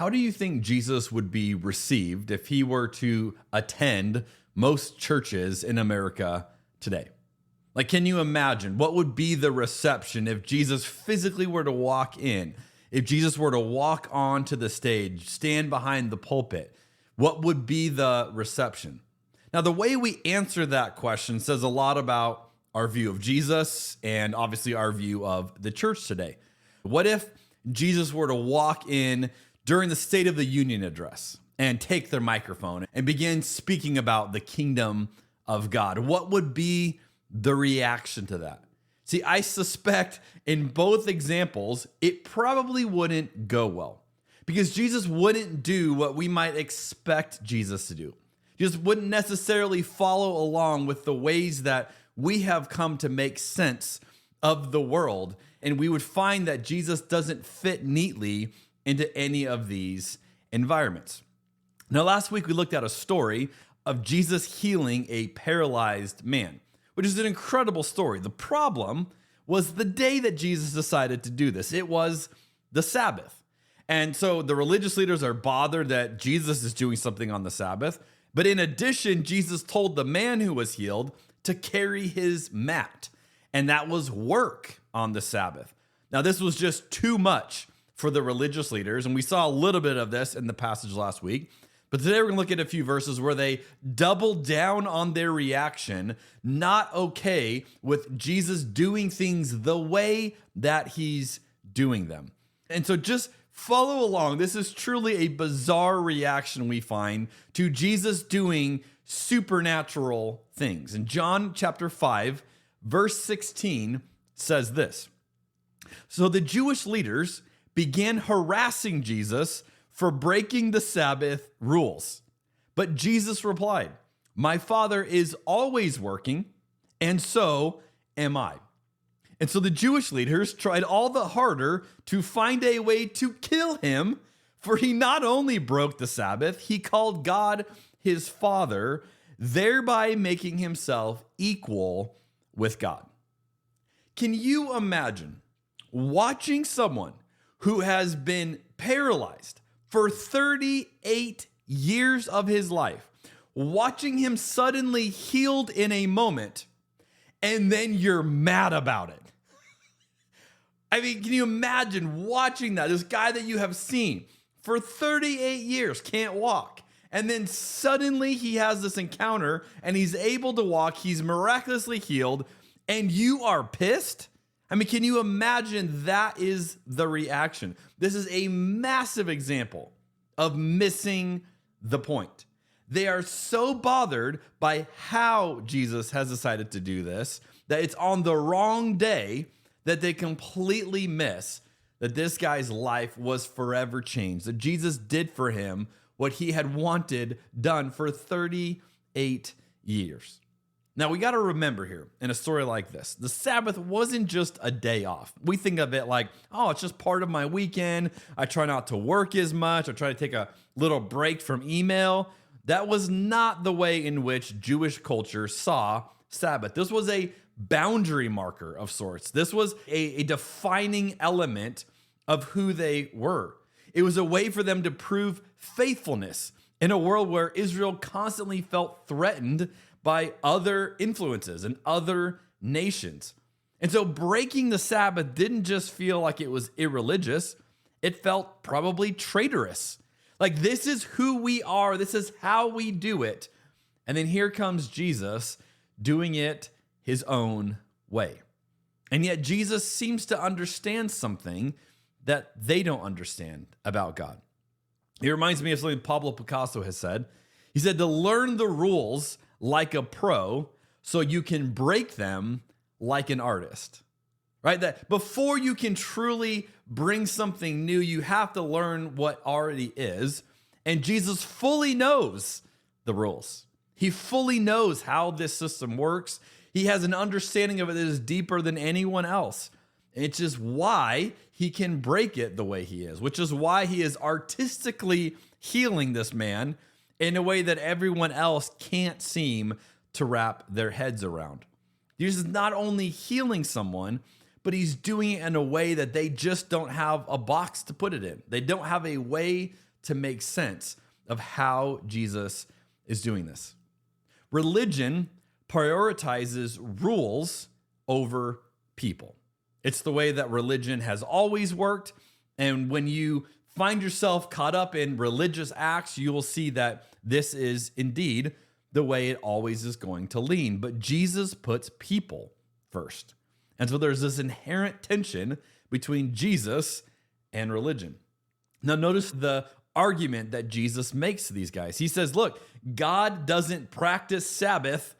How do you think Jesus would be received if he were to attend most churches in America today? Like, can you imagine what would be the reception if Jesus physically were to walk in? If Jesus were to walk onto the stage, stand behind the pulpit, what would be the reception? Now, the way we answer that question says a lot about our view of Jesus and obviously our view of the church today. What if Jesus were to walk in during the State of the Union address and take their microphone and begin speaking about the kingdom of God? What would be the reaction to that? See, I suspect in both examples, it probably wouldn't go well because Jesus wouldn't do what we might expect Jesus to do. Jesus wouldn't necessarily follow along with the ways that we have come to make sense of the world. And we would find that Jesus doesn't fit neatly into any of these environments. Now, last week we looked at a story of Jesus healing a paralyzed man, which is an incredible story. The problem was the day that Jesus decided to do this. It was the Sabbath. And so the religious leaders are bothered that Jesus is doing something on the Sabbath. But in addition, Jesus told the man who was healed to carry his mat. And that was work on the Sabbath. Now, this was just too much for the religious leaders. And we saw a little bit of this in the passage last week. But today we're going to look at a few verses where they double down on their reaction, not okay with Jesus doing things the way that he's doing them. And so just follow along. This is truly a bizarre reaction we find to Jesus doing supernatural things. In John chapter 5, verse 16 says this. So the Jewish leaders began harassing Jesus for breaking the Sabbath rules. But Jesus replied, "My Father is always working, and so am I." And so the Jewish leaders tried all the harder to find a way to kill him, for he not only broke the Sabbath, he called God his Father, thereby making himself equal with God. Can you imagine watching someone who has been paralyzed for 38 years of his life, watching him suddenly healed in a moment, and then you're mad about it? I mean, can you imagine watching that? This guy that you have seen for 38 years can't walk. And then suddenly he has this encounter and he's able to walk. He's miraculously healed and you are pissed? I mean, can you imagine that is the reaction? This is a massive example of missing the point. They are so bothered by how Jesus has decided to do this that it's on the wrong day that they completely miss that this guy's life was forever changed, that Jesus did for him what he had wanted done for 38 years. Now, we got to remember here in a story like this, the Sabbath wasn't just a day off. We think of it like, oh, it's just part of my weekend. I try not to work as much. I try to take a little break from email. That was not the way in which Jewish culture saw Sabbath. This was a boundary marker of sorts. This was a defining element of who they were. It was a way for them to prove faithfulness in a world where Israel constantly felt threatened by other influences and other nations. And so breaking the Sabbath didn't just feel like it was irreligious, it felt probably traitorous. Like, this is who we are, this is how we do it. And then here comes Jesus doing it his own way. And yet Jesus seems to understand something that they don't understand about God. It reminds me of something Pablo Picasso has said. He said to learn the rules like a pro so you can break them like an artist, right? That before you can truly bring something new, you have to learn what already is. And Jesus fully knows the rules. He fully knows how this system works. He has an understanding of it that is deeper than anyone else. It's just why he can break it the way he is, which is why he is artistically healing this man in a way that everyone else can't seem to wrap their heads around. Jesus is not only healing someone, but he's doing it in a way that they just don't have a box to put it in. They don't have a way to make sense of how Jesus is doing this. Religion prioritizes rules over people. It's the way that religion has always worked. And when you find yourself caught up in religious acts, you will see that this is indeed the way it always is going to lean. But Jesus puts people first. And so there's this inherent tension between Jesus and religion. Now, notice the argument that Jesus makes to these guys. He says, look, God doesn't practice Sabbath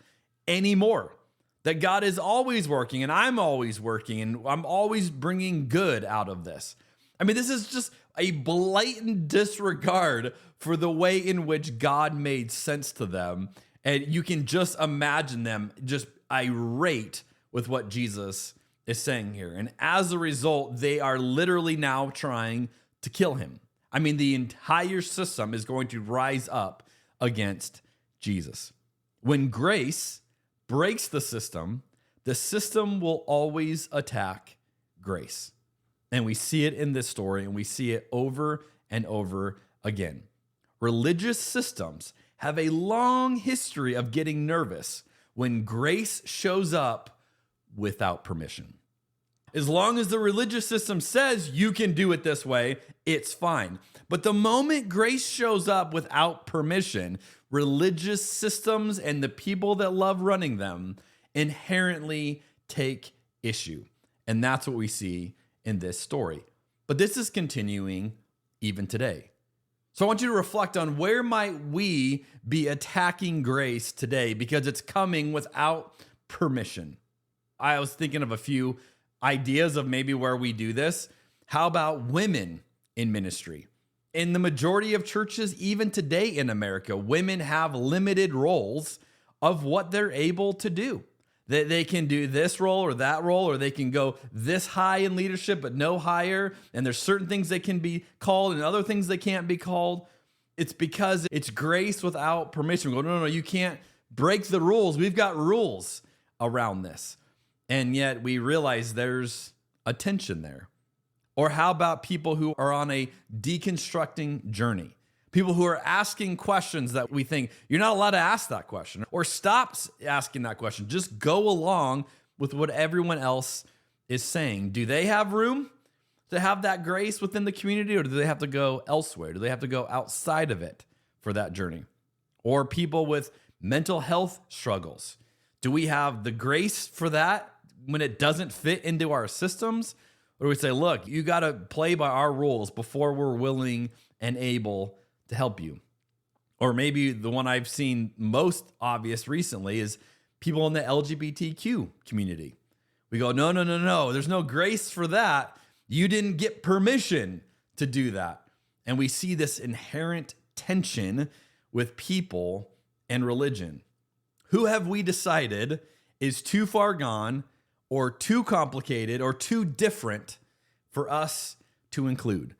anymore. That God is always working and I'm always working and I'm always bringing good out of this. I mean, this is just a blatant disregard for the way in which God made sense to them. And you can just imagine them just irate with what Jesus is saying here. And as a result, they are literally now trying to kill him. I mean, the entire system is going to rise up against Jesus. When grace breaks the system will always attack grace. And we see it in this story, and we see it over and over again. Religious systems have a long history of getting nervous when grace shows up without permission. As long as the religious system says you can do it this way, it's fine. But the moment grace shows up without permission, religious systems and the people that love running them inherently take issue. And that's what we see in this story. But this is continuing even today. So I want you to reflect on where might we be attacking grace today because it's coming without permission. I was thinking of a few ideas of maybe where we do this. How about women in ministry? In the majority of churches, even today in America, women have limited roles of what they're able to do. They can do this role or that role, or they can go this high in leadership, but no higher. And there's certain things they can be called and other things they can't be called. It's because it's grace without permission. We go, no, you can't break the rules. We've got rules around this. And yet we realize there's a tension there. Or how about people who are on a deconstructing journey? People who are asking questions that we think you're not allowed to ask that question, or stop asking that question. Just go along with what everyone else is saying. Do they have room to have that grace within the community, or do they have to go elsewhere? Do they have to go outside of it for that journey? Or people with mental health struggles. Do we have the grace for that when it doesn't fit into our systems? Or do we say, look, you got to play by our rules before we're willing and able to help you? Or maybe the one I've seen most obvious recently is people in the LGBTQ community. We go, no, there's no grace for that. You didn't get permission to do that. And we see this inherent tension with people and religion. Who have we decided is too far gone or too complicated or too different for us to include?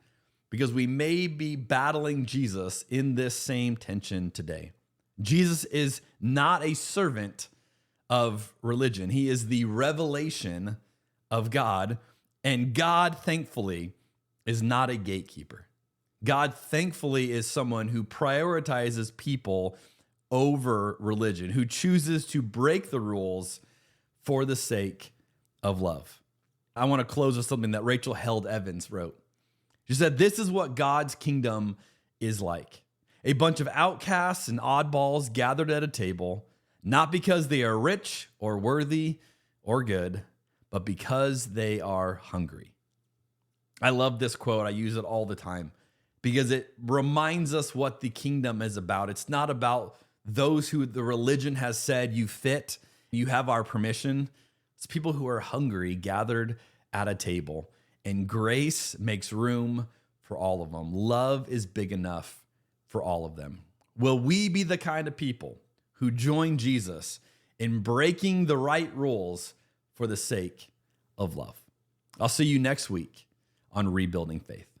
Because we may be battling Jesus in this same tension today. Jesus is not a servant of religion. He is the revelation of God. And God, thankfully, is not a gatekeeper. God, thankfully, is someone who prioritizes people over religion, who chooses to break the rules for the sake of love. I want to close with something that Rachel Held Evans wrote. She said, this is what God's kingdom is like. A bunch of outcasts and oddballs gathered at a table, not because they are rich or worthy or good, but because they are hungry. I love this quote. I use it all the time because it reminds us what the kingdom is about. It's not about those who the religion has said you fit, you have our permission. It's people who are hungry gathered at a table. And grace makes room for all of them. Love is big enough for all of them. Will we be the kind of people who join Jesus in breaking the right rules for the sake of love? I'll see you next week on Rebuilding Faith.